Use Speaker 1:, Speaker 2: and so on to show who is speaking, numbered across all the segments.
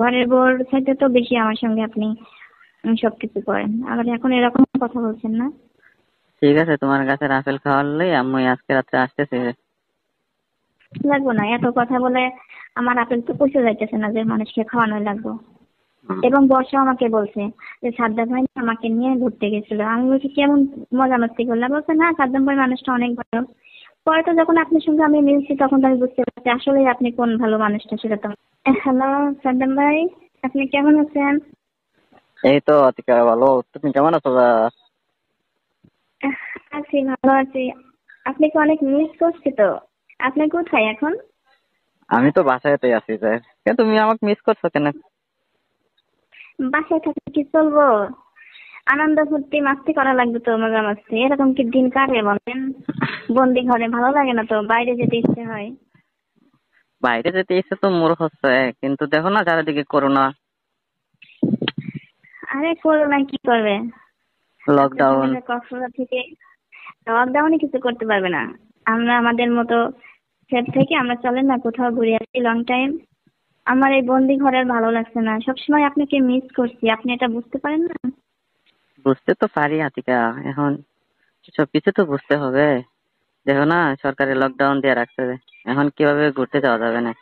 Speaker 1: ঘরের বউর সাথে তো বেশি আমার সঙ্গে আপনি সবকিছু করেন, আবার এখন এরকম কথা বলছেন না।
Speaker 2: ঠিক আছে, তোমার গাছের আপেল খাওয়ালে আমি আজকে রাত্রে আসতেছি।
Speaker 1: লাগবো না এত কথা বলে, আমার আপেল তো পচে যাইতেছে না যে মানুষকে খাওয়ানো লাগবো। এবং বর্ষা আমাকে বলছে যে সাদ্দাম ভাই আমাকে নিয়ে ঘুরতে গেছিল, আমি বলছি কেমন মজা মাস্তি করলাম, বলছে না সাদ্দাম ভাই মানুষটা অনেক ভালো। পরে তো যখন আপনার সঙ্গে আমি মিলছি তখন তো আমি বুঝতে পারছি আসলে আপনি কোন ভালো মানুষটা সেটা তো। হ্যালো সাদ্দাম ভাই, আপনি কেমন আছেন?
Speaker 2: এই তো অতিকা ভালো, তুমি কেমন আছো?
Speaker 1: আহ, আছি, ভালো আছি। আপনি কি অনেক মিস করছি তো। আপনি কোথায় এখন?
Speaker 2: আমি তো বাসায়তেই আছি যে। তুমি আমাকে মিস করছো কেন?
Speaker 1: বাসায় থাকলে কি চলবো? আনন্দ ফুর্তি মাস্তি করা লাগবে তো, মজা মাস্তি, এরকম কি দিন কাটে বলেন? বন্দি ঘরে ভালো লাগে না তো, বাইরে যেতে ইচ্ছে হয়।
Speaker 2: বাইরে যেতে ইচ্ছে তো মোর হচ্ছে, কিন্তু দেখো না চারিদিকে করোনা,
Speaker 1: আরে করোনা কি করবে? আপনার সঙ্গে
Speaker 2: লকডাউন।
Speaker 1: যে কক্সবাজার থেকে লকডাউনে কিছু করতে পারবে না। আমরা আমাদের মতো সেট থেকে আমরা চলেন না কোথাও ঘুরে আসি লং টাইম। আমার এই বন্দি ঘরে আর ভালো লাগছে না, সবসময় আপনাকে মিস করছি, আপনি এটা বুঝতে পারেন না?
Speaker 2: বুঝতে তো পারি আতিকা, এখন সবকিছু তো বুঝতে হবে। দেখো না সরকারি লকডাউন দিয়ে রাখছে, এখন কিভাবে ঘুরতে যাওয়া যাবে না।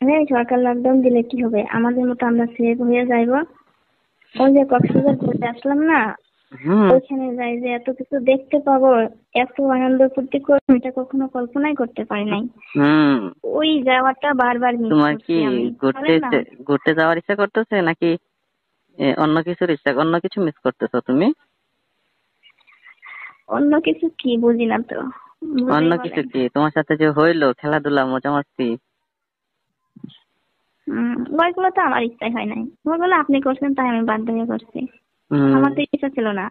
Speaker 1: আরে সরকার লকডাউন দিলে কি হবে, আমাদের মতো আমরা সেভ হয়ে যাইবো। ওই যে কক্সবাজার ঘুরতে আসলাম না,
Speaker 2: হুম।
Speaker 1: ওইখানে যাই যে এত কিছু দেখতে পাবো, এত আনন্দ ফুর্তি করবো, এটা কখনো কল্পনাই করতে পারি নাই।
Speaker 2: হুম।
Speaker 1: ওই যাওয়াটা বারবার মিস
Speaker 2: তোমার কি
Speaker 1: করছি আমি,
Speaker 2: ঘুরতে
Speaker 1: বলেন না।
Speaker 2: ঘুরতে যাওয়ার ইচ্ছা করতেছে নাকি অন্য কিছুর ইচ্ছা, অন্য কিছু মিস করতেছো তুমি?
Speaker 1: অন্য কিছু কি বুঝি না তো,
Speaker 2: অন্য
Speaker 1: বুঝেই
Speaker 2: কিছু
Speaker 1: বলেন।
Speaker 2: কি তোমার সাথে যে হইলো খেলাধুলা মজা মাস্তি?
Speaker 1: ওইগুলো তো আমার ইচ্ছাই হয় নাই, ওইগুলো আপনি করছেন তাই আমি বাধ্য হয়ে করছি।
Speaker 2: হুম।
Speaker 1: আমার তো ইচ্ছা ছিল না।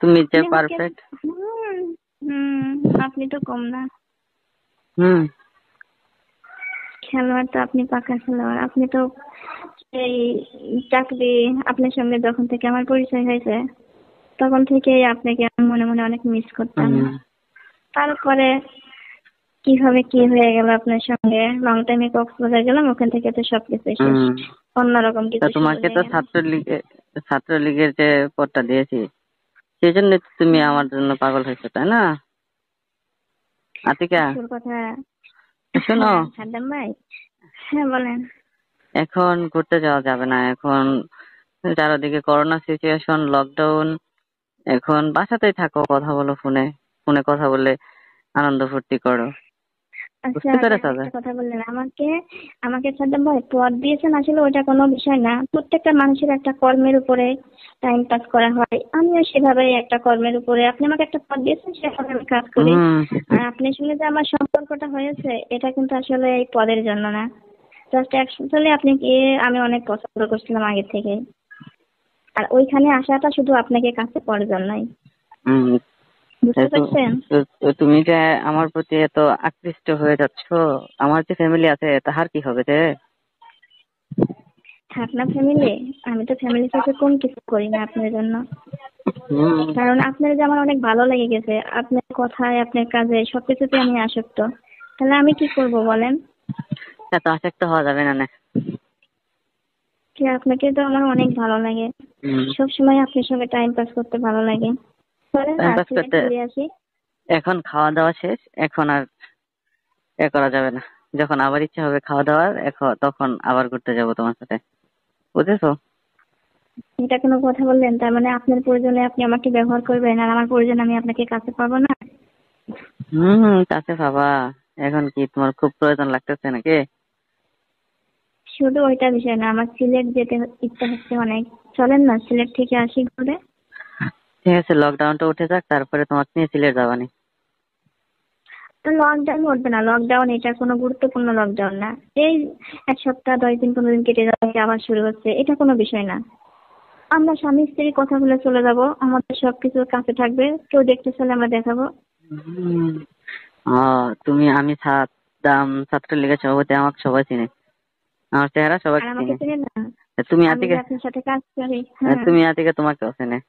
Speaker 2: তুমি যে
Speaker 1: আপনি আমাকে
Speaker 2: পারফেক্ট।
Speaker 1: হুম হুম আপনি তো কম না।
Speaker 2: হুম।
Speaker 1: খেলোয়াড় তো আপনি, পাকা খেলোয়াড় আপনি তো। এই চাকরি, আপনার সঙ্গে যখন থেকে আমার পরিচয় হয়েছে তখন থেকেই আপনাকে আমি মনে মনে অনেক মিস করতাম।
Speaker 2: হুম।
Speaker 1: তারপরে কিভাবে কি হয়ে গেল আপনার সঙ্গে, লং টাইমে কক্সবাজার গেলাম, ওখান থেকে তো সবকিছু শেষ,
Speaker 2: হুম।
Speaker 1: অন্যরকম
Speaker 2: তা
Speaker 1: কিছু শুরু
Speaker 2: তোমাকে
Speaker 1: হয়ে
Speaker 2: তো
Speaker 1: গেল।
Speaker 2: ছাত্রলীগের যে পদটা দিয়েছি, সেই জন্য তুমি আমার জন্য পাগল হয়েছো, তাই না আতিকা?
Speaker 1: আসল কথা।
Speaker 2: শোনো,
Speaker 1: হ্যাঁ সাদ্দাম ভাই, হ্যাঁ বলেন।
Speaker 2: এখন ঘুরতে যাওয়া যাবে না, এখন চারদিকে করোনা সিচুয়েশন, লকডাউন। এখন বাসাতেই থাকো, কথা বলো ফোনে, ফোনে কথা বলে আনন্দ ফুর্তি করো।
Speaker 1: আচ্ছা,
Speaker 2: বুঝতে
Speaker 1: এখন
Speaker 2: পেরেছো?
Speaker 1: একটা কথা বললেন আমাকে, আমাকে সাদ্দাম ভাই পদ দিয়েছেন, আসলে ওটা কোনো বিষয় না, প্রত্যেকটা মানুষের একটা কর্মের উপরে টাইম পাস করা হয়, আমিও সেভাবে একটা কর্মের উপরে, আপনি আমাকে একটা পদ দিয়েছেন সেভাবে আমি কাজ করি।
Speaker 2: হুম।
Speaker 1: আর আপনার সঙ্গে যে আমার সম্পর্কটা হয়েছে এটা কিন্তু আসলে এই পদের জন্য না, জাস্ট অ্যাকচুয়ালি আপনাকে আমি অনেক পছন্দ করছিলাম আগে থেকে। আর ওইখানে আসাটা শুধু আপনাকে কাছে পাওয়ার জন্যই,
Speaker 2: হুম।
Speaker 1: বুঝতে পারছেন?
Speaker 2: তুমি যে আমার প্রতি এত আকৃষ্ট হয়ে যাচ্ছ, আমার যে ফ্যামিলি আছে তাহার কি হবে যে?
Speaker 1: থাক না ফ্যামিলি, আমি তো ফ্যামিলির সাথে কোন কিছু করি না আপনার জন্য।
Speaker 2: হুম।
Speaker 1: কারণ আপনার যে আমার অনেক ভালো লেগে গেছে, আপনার কথায় আপনার কাজে সবকিছুতে আমি আসক্ত। তাহলে আমি কি করব বলেন?
Speaker 2: এত আসক্ত হওয়া যাবে না না।
Speaker 1: কি আপনাকে তো আমার অনেক ভালো লাগে,
Speaker 2: হুম।
Speaker 1: সব সময় আপনার সঙ্গে টাইম পাস করতে ভালো লাগে। চলেন না
Speaker 2: টাইম পাস
Speaker 1: সিলেট
Speaker 2: করতে
Speaker 1: ঘুরে আসি।
Speaker 2: এখন খাওয়া দাওয়া শেষ, এখন আর করা যাবে না। যখন আবার ইচ্ছা হবে খাওয়া দাওয়ার, এখন তখন আবার ঘুরতে যাবো তোমার সাথে, বুঝেছো?
Speaker 1: এটা কোনো কথা বললেন? তার মানে আপনার প্রয়োজনে আপনি আমাকে ব্যবহার করবেন আর আমার প্রয়োজনে আমি আপনাকে কাছে পাবো না?
Speaker 2: হুম, কাছে বাবা। এখন কি তোমার খুব প্রয়োজন লাগতেছে নাকি?
Speaker 1: শুধু ওইটা বিষয় না, আমার সিলেট যেতে ইচ্ছা হচ্ছে অনেক। চলেন না সিলেট থেকে আসি ঘুরে।
Speaker 2: ঠিক আছে, লকডাউনটা উঠে যাক, তারপরে তোমাকে নিয়ে সিলেট যাবানি।
Speaker 1: লকডাউন উঠবে না, লকডাউন এটা কোনো গুরুত্বপূর্ণ লকডাউন না। এই এক সপ্তাহ 10 দিন 15 দিন কেটে যাবে আবার শুরু হচ্ছে, এটা কোনো বিষয় না। আমরা স্বামী স্ত্রী কথা বলে চলে যাব, আমাদের সবকিছু কাছে থাকবে, কেউ দেখতে চাইলে আমরা দেখাবো।
Speaker 2: হুম। তুমি, আমি ছাত্রলীগের সভাপতি, আমাকে সবাই চিনে, আমার চেহারা সবাই
Speaker 1: আর আমাকে
Speaker 2: চিনে।
Speaker 1: চেনেন না?
Speaker 2: তুমি
Speaker 1: আমি যে
Speaker 2: আতিকে,
Speaker 1: আপনার সাথে কাজ করি, হ্যাঁ।
Speaker 2: তুমি আতিকে তোমাকেও চেনে।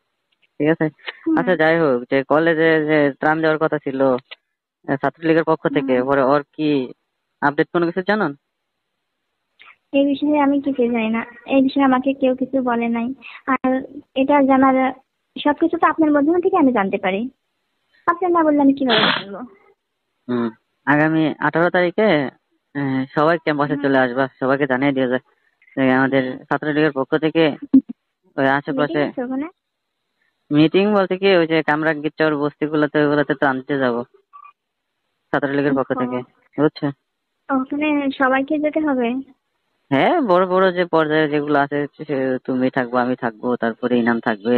Speaker 2: ঠিক আছে।
Speaker 1: হুম
Speaker 2: আচ্ছা যাই হোক, যে কলেজে যে ত্রাণ দেওয়ার কথা ছিল ছাত্রলীগের পক্ষ থেকে,
Speaker 1: হুম
Speaker 2: পরে ওর কি আপডেট কোনো কিছু জানো?
Speaker 1: এই বিষয়ে আমি কিছু জানি না। এই বিষয়ে আমাকে কেউ কিছু বলে নাই। আর এটা জানার সবকিছু তো আপনার মাধ্যমে থেকে আমি জানতে পারি। আপনি না বললে আমি কিভাবে জানবো?
Speaker 2: হুম। আগামী 18 তারিখে সবাই ক্যাম্পাসে চলে
Speaker 1: হুম।
Speaker 2: আসবা, সবাইকে জানিয়ে দিও যে আমাদের ছাত্রলীগের পক্ষ থেকে ওই
Speaker 1: মিটিং
Speaker 2: আশেপাশে
Speaker 1: আছে ওখানে?
Speaker 2: মিটিং বলতে কি ওই যে কামরাঙ্গীরচর বস্তিগুলোতে ওগুলোতে তো আনতে যাবো ছাত্রলীগের পক্ষ
Speaker 1: ও,
Speaker 2: থেকে, বুঝছো?
Speaker 1: ওখানে সবাইকে যেতে হবে?
Speaker 2: হ্যাঁ, বড় বড় যে পর্যায়ে যেগুলো আছে তুমি থাকবো, আমি থাকবো, তারপরে ইনাম থাকবে,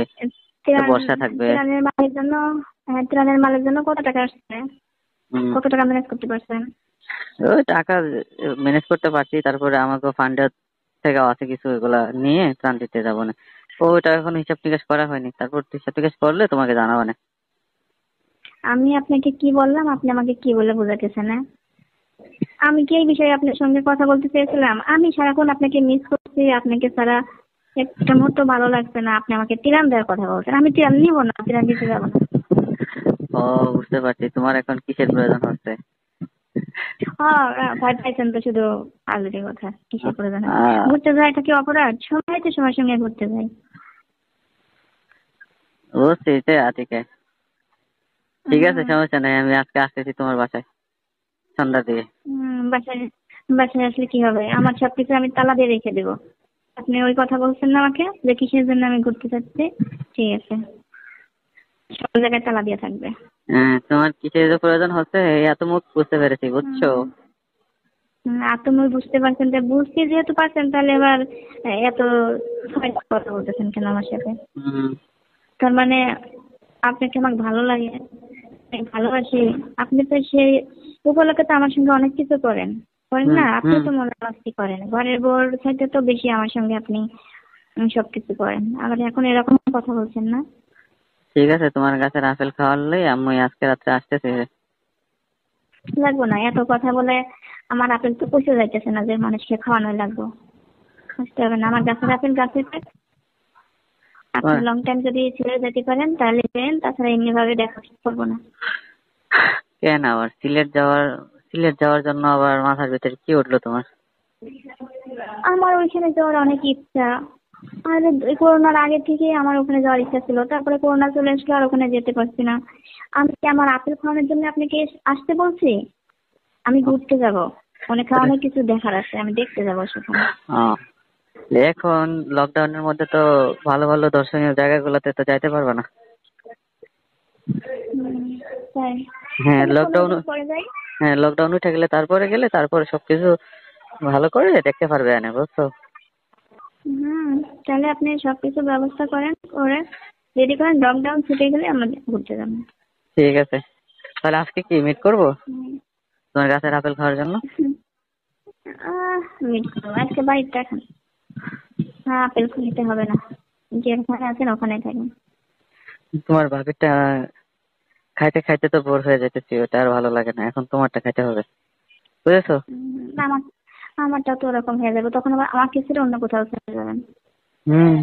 Speaker 1: ত্রাণ
Speaker 2: বর্ষা থাকবে।
Speaker 1: ত্রাণের মালের জন্য। হ্যাঁ, ত্রাণের মালের জন্য কত টাকা আসছে?
Speaker 2: হুম।
Speaker 1: কত টাকা ম্যানেজ করতে পারছেন?
Speaker 2: ওই টাকা ম্যানেজ করতে পারছি, তারপরে আমাকে ফান্ডের থেকে আছে কিছু, এগুলা নিয়ে ত্রাণ দিতে যাবো না। ওইটা এখন হিসাব নিকাশ করা হয়নি, তারপর হিসাব নিকাশ করলে তোমাকে জানাবো না।
Speaker 1: আমি আপনাকে কি বললাম, আপনি আমাকে কি বলে বোঝাতেছেন? হ্যাঁ? আমি কি এই বিষয়ে আপনার সঙ্গে কথা বলতে চেয়েছিলাম? আমি সারাক্ষণ আপনাকে মিস করছি, আপনাকে ছাড়া একটা মুহূর্ত ভালো লাগছে না। আপনি আমাকে তিরান দেওয়ার কথা বলছেন, আমি তিরান নিবো না, তিরান দিতে যাবো না।
Speaker 2: ও, বুঝতে পারছি তোমার এখন কিসের প্রয়োজন হচ্ছে।
Speaker 1: হ্যাঁ, ভয় পাইছেন তো শুধু আলুরি কথা, কিসের প্রয়োজন আছে?
Speaker 2: আহ,
Speaker 1: ঘুরতে যায় এটা কি অপরাধ? সবাই তো সময়ের সঙ্গে ঘুরতে যায়।
Speaker 2: বুঝছি যে আতিকে। ঠিক আছে,
Speaker 1: হুম।
Speaker 2: সমস্যা নেই, আমি আজকে আসতেছি তোমার বাসায় সন্ধ্যার দিকে।
Speaker 1: বাসায় বাসায় আসলে কি হবে? আমার সবকিছু আমি তালা দিয়ে রেখে দেবো। আপনি ওই কথা বলছেন না আমাকে যে কিসের জন্য আমি ঘুরতে যাচ্ছি? ঠিক আছে, সব জায়গায় তালা দিয়ে থাকবে।
Speaker 2: হ্যাঁ, তোমার কিসের যে প্রয়োজন হচ্ছে এত মুখ বুঝতে পেরেছি, বুঝছো?
Speaker 1: হুম। আপনি বুঝতে পারছেন, যে বুঝতে যেহেতু পারছেন তাহলে এবার এত ভয় কথা বলতেছেন কেন আমার সাথে?
Speaker 2: হুম।
Speaker 1: তার মানে আপনাকে আমার ভালো লাগে, আমি ভালোবাসি। আপনি তো সেই উপলক্ষে তো আমার সঙ্গে অনেক কিছু করেন, করেন
Speaker 2: হুম।
Speaker 1: না? আপনি
Speaker 2: হুম।
Speaker 1: তো মনে মাস্তি করেন, ঘরের বউর সাথে তো বেশি আমার সঙ্গে আপনি সবকিছু করেন। আবার এখন এরকম কথা বলছেন না?
Speaker 2: ঠিক আছে, তোমার গাছের আপেল খাওয়ালে আমি আজকে রাত্রে আসতেছি।
Speaker 1: লাগবো না এত কথা বলে। আমার আপেল তো পচে যাইতেছে না যে মানুষকে খাওয়ানো লাগবো। বুঝতে হবে না, আমার গাছের আপেল গাছে থাক। আপনি
Speaker 2: তোমার
Speaker 1: লং টাইম যদি ছেড়ে যেতে পারেন তাহলে যেন, তাছাড়া এমনি ভাবে দেখা করবো না।
Speaker 2: কেন আবার সিলেট যাওয়ার জন্য আবার মাথার ভিতরে কি উঠলো তোমার?
Speaker 1: আমার ওইখানে যাওয়ার অনেক ইচ্ছা। আর এই করোনার আগে থেকে আমার ওখানে যাওয়ার ইচ্ছা ছিল, তারপরে করোনা চলে আসলো আর ওখানে যেতে পারছি না। আমি কি আমার আপেল খাওয়ানোর জন্য আপনাকে আসতে বলছি? আমি ঘুরতে যাব, অনেক অনেক কিছু দেখার আছে, আমি দেখতে যাবো সেখানে।
Speaker 2: আহ, এখন লকডাউনের মধ্যে তো ভালো ভালো দর্শনীয় জায়গাগুলোতে তো যাইতে পারবে না।
Speaker 1: হুম, তাই?
Speaker 2: হ্যাঁ,
Speaker 1: তাহলে
Speaker 2: লকডাউন।
Speaker 1: 15 দিন পরে যাই।
Speaker 2: হ্যাঁ, লকডাউন উঠে গেলে তারপরে তারপরে সবকিছু ভালো করে দেখতে পারবে না, বুঝছো?
Speaker 1: হুম, তাহলে আপনি সবকিছু ব্যবস্থা করেন, করে রেডি করেন, লকডাউন ছুটে গেলে আমরা ঘুরতে যাবো।
Speaker 2: ঠিক আছে, তাহলে আজকে কি মিট করবো
Speaker 1: হুম।
Speaker 2: তোমার গাছের আপেল খাওয়ার জন্য?
Speaker 1: আহ মিট করবো আজকে বাড়িতে এখন। হ্যাঁ, আপেল নিতে হবে না, যেখানে আছেন ওখানে থাকেন।
Speaker 2: তোমার ভাবিটা খাইতে খাইতে তো বোর হয়ে যেতেছি, ওটা আর ভালো লাগে না, এখন তোমারটা খাইতে হবে, বুঝেছো?
Speaker 1: আমার আমারটা তো ওরকম হয়ে যাবে, তখন আবার আমাকে ছেড়ে অন্য কোথাও চলে যাবেন।
Speaker 2: হুম।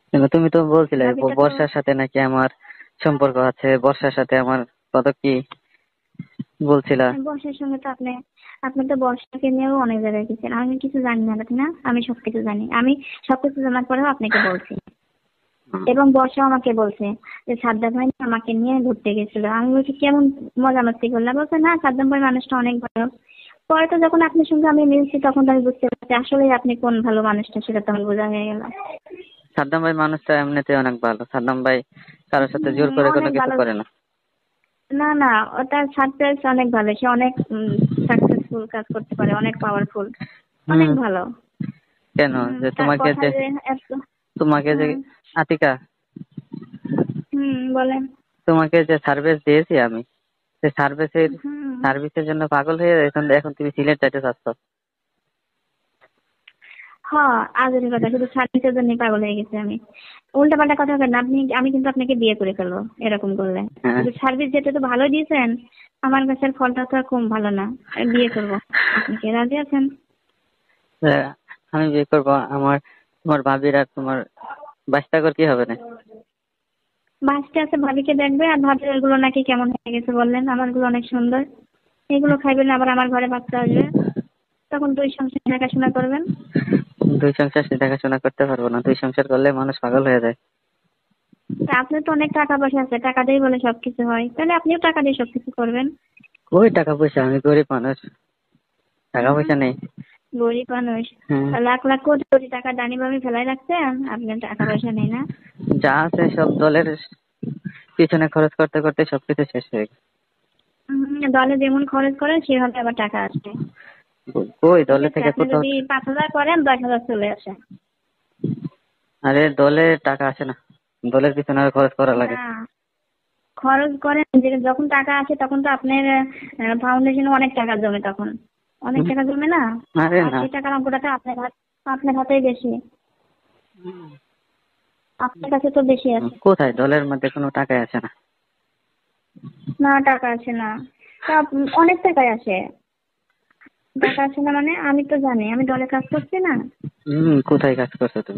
Speaker 2: কিন্তু তুমি তো বলছিলে
Speaker 1: ভাবিটা তো
Speaker 2: বর্ষার সাথে নাকি আমার সম্পর্ক আছে, বর্ষার সাথে আমার কত কি বলছিলা।
Speaker 1: বর্ষার সঙ্গে তো আপনি তো বর্ষাকে নিয়েও অনেক জায়গায় গেছেন, আমি কিছু জানি না নাকি? না, আমি সবকিছু জানি। আমি সবকিছু জানার পরেও আপনাকে বলছি। এবং বর্ষা আমাকে বলছে যে সাদ্দাম ভাই না আমাকে নিয়ে ঘুরতে গেছিল। আমি বলছি কেমন মজা মাস্তি করলাম? বলছে না, সাদ্দাম ভাই মানুষটা অনেক ভালো। পরে তো যখন আপনার সঙ্গে আমি মিলছি তখন তো আমি বুঝতে পারছি আসলে আপনি কোন ভালো মানুষটা, সেটা তো আমার বোঝা হয়ে গেল।
Speaker 2: সাদ্দাম ভাই মানুষটা এমনিতে অনেক ভালো, সাদ্দাম ভাই কারোর সাথে জোর করে কোনো
Speaker 1: অনেক
Speaker 2: কিছু
Speaker 1: ভালো।
Speaker 2: করে না।
Speaker 1: না না, ওটার সাকসেস অনেক ভালো, সে অনেক সাকসেসফুল কাজ করতে পারে, অনেক পাওয়ারফুল,
Speaker 2: হুম।
Speaker 1: অনেক ভালো।
Speaker 2: কেন যে
Speaker 1: তার
Speaker 2: তোমাকে
Speaker 1: কথা
Speaker 2: যে
Speaker 1: যে এত।
Speaker 2: তোমাকে যে
Speaker 1: হুম।
Speaker 2: আতিকা,
Speaker 1: বলেন।
Speaker 2: তোমাকে যে সার্ভিস দিয়েছি আমি, সেই
Speaker 1: হুম।
Speaker 2: সার্ভিসের জন্য পাগল হয়ে এখন এখন তুমি সিলেট যাইতে চাচ্ছ।
Speaker 1: হ্যাঁ, আজের কথা, শুধু সার্ভিসের জন্য পাগল হয়ে গেছি আমি। উল্টা পাল্টা কথা বলেন না আপনি, আমি কিন্তু আপনাকে বিয়ে করে ফেলবো এরকম করলে।
Speaker 2: হ্যাঁ।
Speaker 1: শুধু সার্ভিস যেটা তো ভালো দিয়েছেন, আমার গাছের ফলটা তো আর কম ভালো না। আমি বিয়ে করবো, আপনি কি রাজি আছেন?
Speaker 2: আমি বিয়ে করবো, তোমার ভাবির আর তোমার বাচ্চাগর কি হবে না?
Speaker 1: বাঁচতে আছে, ভাবিকে দেখবে, আর ভাবির ওইগুলো নাকি কেমন হয়ে গেছে বললেন, আমার গুলো অনেক সুন্দর। এগুলো খাইবেন আবার আমার ঘরে বাচ্চা আসবে। তখন 2 সংসার দেখাশোনা করবেন।
Speaker 2: 2 সংসার সে দেখাশোনা করতে পারবো না, 2 সংসার করলে মানুষ পাগল হয়ে যায়।
Speaker 1: তা আপনার তো অনেক টাকা পয়সা আছে, টাকা দিয়ে বলে সবকিছু হয়, তাহলে আপনিও টাকা দিয়ে সবকিছু করবেন।
Speaker 2: কই টাকা পয়সা, আমি গরিব মানুষ, টাকা পয়সা নেই।
Speaker 1: গরিব মানুষ,
Speaker 2: হ্যাঁ,
Speaker 1: লাখ লাখ কোটি কোটি টাকা ডানি ভাবে ফেলাই রাখছেন, আপনার টাকা পয়সা নেই না?
Speaker 2: যা আছে সব দলের পিছনে খরচ করতে করতে সবকিছু শেষ হয়ে গেছে।
Speaker 1: দলে যেমন খরচ করেন সেভাবে আবার টাকা আসবে।
Speaker 2: কই
Speaker 1: ঠিক
Speaker 2: দলে
Speaker 1: আছে,
Speaker 2: থেকে
Speaker 1: আপনি
Speaker 2: কোথাও,
Speaker 1: যদি 5,000 করেন 10,000 চলে আসে।
Speaker 2: আরে দলে টাকা আসে না, দলের পিছনে আরো খরচ করা লাগে।
Speaker 1: না, খরচ করেন যে যখন টাকা আসে তখন তো আপনার ফাউন্ডেশনে অনেক টাকা জমে, তখন অনেক টাকা জমে না?
Speaker 2: আরে
Speaker 1: আর
Speaker 2: না,
Speaker 1: সেই টাকার অঙ্কটা তো আপনার হাতেই বেশি, আপনার কাছে তো বেশি আছে।
Speaker 2: কোথায় দলের মধ্যে কোনো টাকাই আসে না।
Speaker 1: না, টাকা আছে না, তা অনেক টাকাই আসে। টাকা আছে না মানে? আমি তো জানি, আমি দলে কাজ করছি না।
Speaker 2: কোথায় কাজ করছো তুমি?